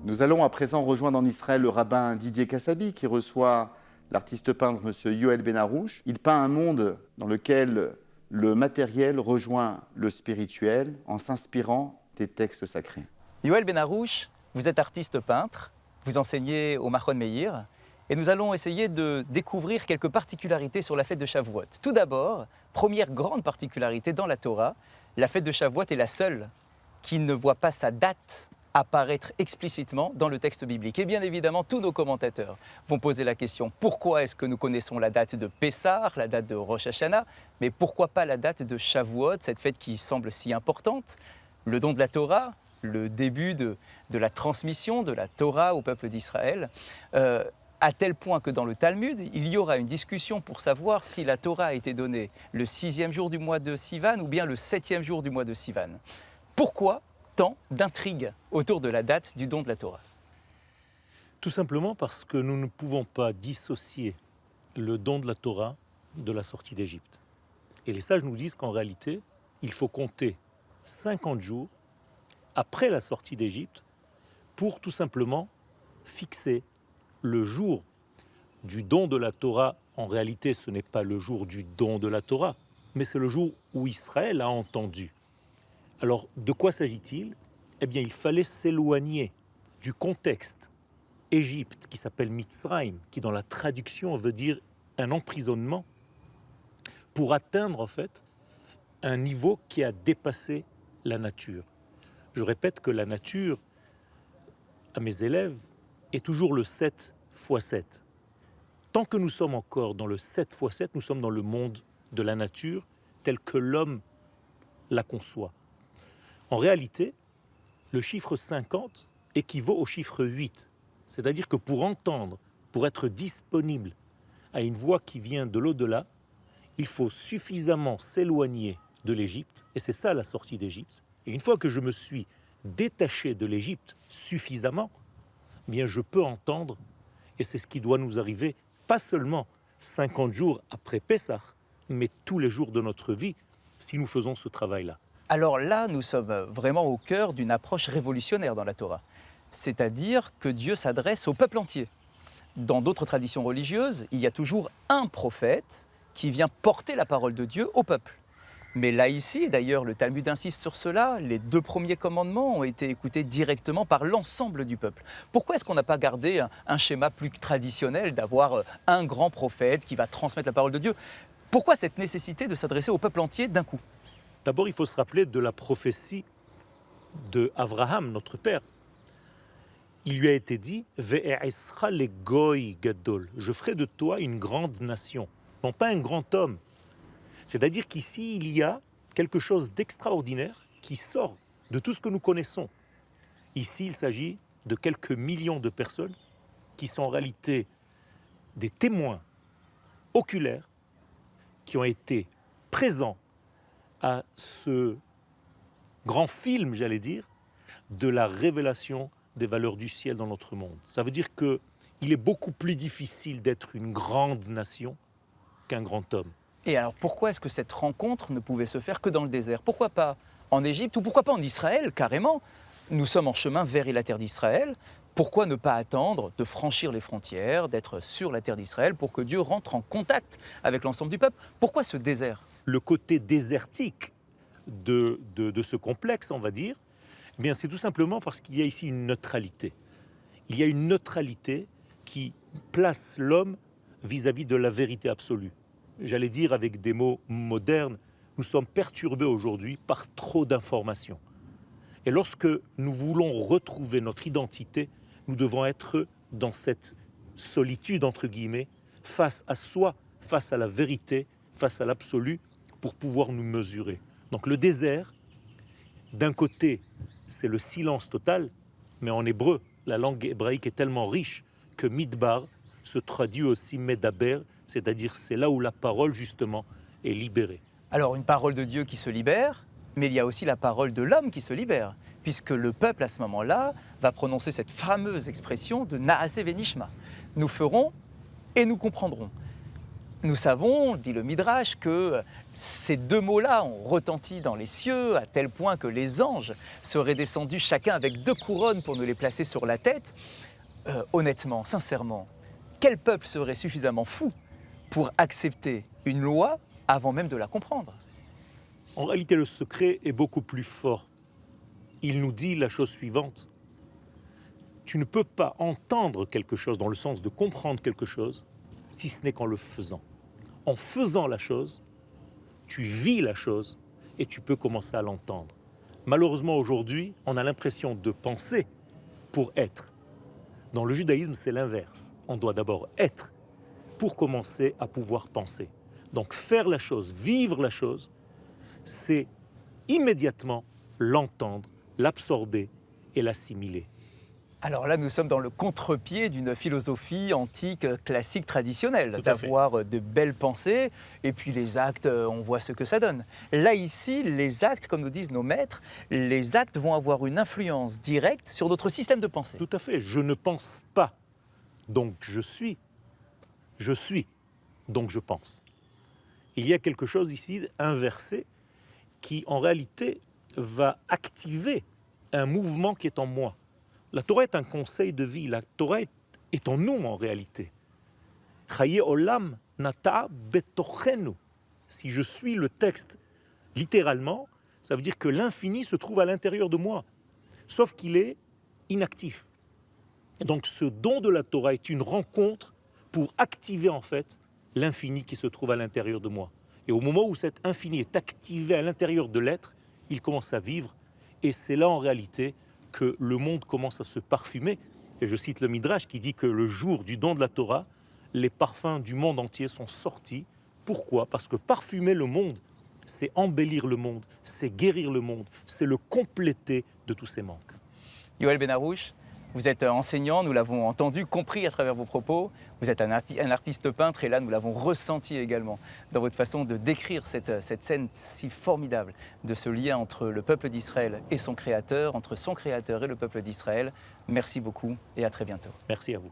Nous allons à présent rejoindre en Israël le rabbin Didier Kassabi qui reçoit l'artiste peintre M. Yoel Benarouche. Il peint un monde dans lequel le matériel rejoint le spirituel en s'inspirant des textes sacrés. Yoel Benarouche, vous êtes artiste peintre, vous enseignez au Machon Meir et nous allons essayer de découvrir quelques particularités sur la fête de Shavuot. Tout d'abord, première grande particularité dans la Torah, la fête de Shavuot est la seule qui ne voit pas sa date apparaître explicitement dans le texte biblique. Et bien évidemment, tous nos commentateurs vont poser la question, pourquoi est-ce que nous connaissons la date de Pessah, la date de Rosh Hashanah, mais pourquoi pas la date de Shavuot, cette fête qui semble si importante, le don de la Torah, le début de la transmission de la Torah au peuple d'Israël, à tel point que dans le Talmud, il y aura une discussion pour savoir si la Torah a été donnée le 6e jour du mois de Sivan ou bien le 7e jour du mois de Sivan. Pourquoi tant d'intrigues autour de la date du don de la Torah? Tout simplement parce que nous ne pouvons pas dissocier le don de la Torah de la sortie d'Égypte. Et les sages nous disent qu'en réalité, il faut compter 50 jours après la sortie d'Égypte pour tout simplement fixer le jour du don de la Torah. En réalité, ce n'est pas le jour du don de la Torah, mais c'est le jour où Israël a entendu. Alors, de quoi s'agit-il? Eh bien, il fallait s'éloigner du contexte Égypte, qui s'appelle Mitzrayim, qui dans la traduction veut dire un emprisonnement, pour atteindre en fait un niveau qui a dépassé la nature. Je répète que la nature, à mes élèves, est toujours le 7 x 7. Tant que nous sommes encore dans le 7 x 7, nous sommes dans le monde de la nature tel que l'homme la conçoit. En réalité, le chiffre 50 équivaut au chiffre 8. C'est-à-dire que pour entendre, pour être disponible à une voix qui vient de l'au-delà, il faut suffisamment s'éloigner de l'Égypte, et c'est ça la sortie d'Égypte. Et une fois que je me suis détaché de l'Égypte suffisamment, eh bien je peux entendre, et c'est ce qui doit nous arriver, pas seulement 50 jours après Pessah, mais tous les jours de notre vie, si nous faisons ce travail-là. Alors là, nous sommes vraiment au cœur d'une approche révolutionnaire dans la Torah. C'est-à-dire que Dieu s'adresse au peuple entier. Dans d'autres traditions religieuses, il y a toujours un prophète qui vient porter la parole de Dieu au peuple. Mais là ici, d'ailleurs le Talmud insiste sur cela, les 2 premiers commandements ont été écoutés directement par l'ensemble du peuple. Pourquoi est-ce qu'on n'a pas gardé un schéma plus traditionnel d'avoir un grand prophète qui va transmettre la parole de Dieu? Pourquoi cette nécessité de s'adresser au peuple entier d'un coup? D'abord, il faut se rappeler de la prophétie de Abraham, notre père. Il lui a été dit « Ve'e'esra le goy gadol » je ferai de toi une grande nation, non pas un grand homme. C'est-à-dire qu'ici, il y a quelque chose d'extraordinaire qui sort de tout ce que nous connaissons. Ici, il s'agit de quelques millions de personnes qui sont en réalité des témoins oculaires qui ont été présents à ce grand film, j'allais dire, de la révélation des valeurs du ciel dans notre monde. Ça veut dire qu'il est beaucoup plus difficile d'être une grande nation qu'un grand homme. Et alors pourquoi est-ce que cette rencontre ne pouvait se faire que dans le désert? Pourquoi pas en Égypte ou pourquoi pas en Israël, carrément? Nous sommes en chemin vers la terre d'Israël. Pourquoi ne pas attendre de franchir les frontières, d'être sur la terre d'Israël pour que Dieu rentre en contact avec l'ensemble du peuple? Pourquoi ce désert? Le côté désertique de ce complexe, on va dire, eh bien c'est tout simplement parce qu'il y a ici une neutralité. Il y a une neutralité qui place l'homme vis-à-vis de la vérité absolue. J'allais dire avec des mots modernes, nous sommes perturbés aujourd'hui par trop d'informations. Et lorsque nous voulons retrouver notre identité, nous devons être dans cette solitude, entre guillemets, face à soi, face à la vérité, face à l'absolu, pour pouvoir nous mesurer. Donc le désert, d'un côté, c'est le silence total, mais en hébreu, la langue hébraïque est tellement riche que midbar se traduit aussi medaber, c'est-à-dire c'est là où la parole, justement, est libérée. Alors une parole de Dieu qui se libère, mais il y a aussi la parole de l'homme qui se libère, puisque le peuple, à ce moment-là, va prononcer cette fameuse expression de Naaseh Venishma. Nous ferons et nous comprendrons. Nous savons, dit le Midrash, que ces deux mots-là ont retenti dans les cieux à tel point que les anges seraient descendus chacun avec 2 couronnes pour nous les placer sur la tête. Honnêtement, sincèrement, quel peuple serait suffisamment fou pour accepter une loi avant même de la comprendre? En réalité, le secret est beaucoup plus fort. Il nous dit la chose suivante. Tu ne peux pas entendre quelque chose dans le sens de comprendre quelque chose si ce n'est qu'en le faisant. En faisant la chose, tu vis la chose et tu peux commencer à l'entendre. Malheureusement, aujourd'hui, on a l'impression de penser pour être. Dans le judaïsme, c'est l'inverse. On doit d'abord être pour commencer à pouvoir penser. Donc faire la chose, vivre la chose, c'est immédiatement l'entendre, l'absorber et l'assimiler. Alors là, nous sommes dans le contre-pied d'une philosophie antique, classique, traditionnelle, Tout à d'avoir de belles pensées, et puis les actes, on voit ce que ça donne. Là, ici, les actes, comme nous disent nos maîtres, les actes vont avoir une influence directe sur notre système de pensée. Tout à fait. Je ne pense pas, donc je suis. Je suis, donc je pense. Il y a quelque chose ici inversé qui, en réalité, va activer un mouvement qui est en moi. La Torah est un conseil de vie. La Torah est en nous, en réalité. Chaye olam nata betochenu. Si je suis le texte littéralement, ça veut dire que l'infini se trouve à l'intérieur de moi, sauf qu'il est inactif. Et donc ce don de la Torah est une rencontre pour activer en fait l'infini qui se trouve à l'intérieur de moi. Et au moment où cet infini est activé à l'intérieur de l'être, il commence à vivre. Et c'est là en réalité que le monde commence à se parfumer. Et je cite le Midrash qui dit que le jour du don de la Torah, les parfums du monde entier sont sortis. Pourquoi? Parce que parfumer le monde, c'est embellir le monde, c'est guérir le monde, c'est le compléter de tous ses manques. Yoël Ben-Harouche, vous êtes enseignant, nous l'avons entendu, compris à travers vos propos. Vous êtes un artiste peintre et là, nous l'avons ressenti également dans votre façon de décrire cette scène si formidable de ce lien entre le peuple d'Israël et son créateur, entre son créateur et le peuple d'Israël. Merci beaucoup et à très bientôt. Merci à vous.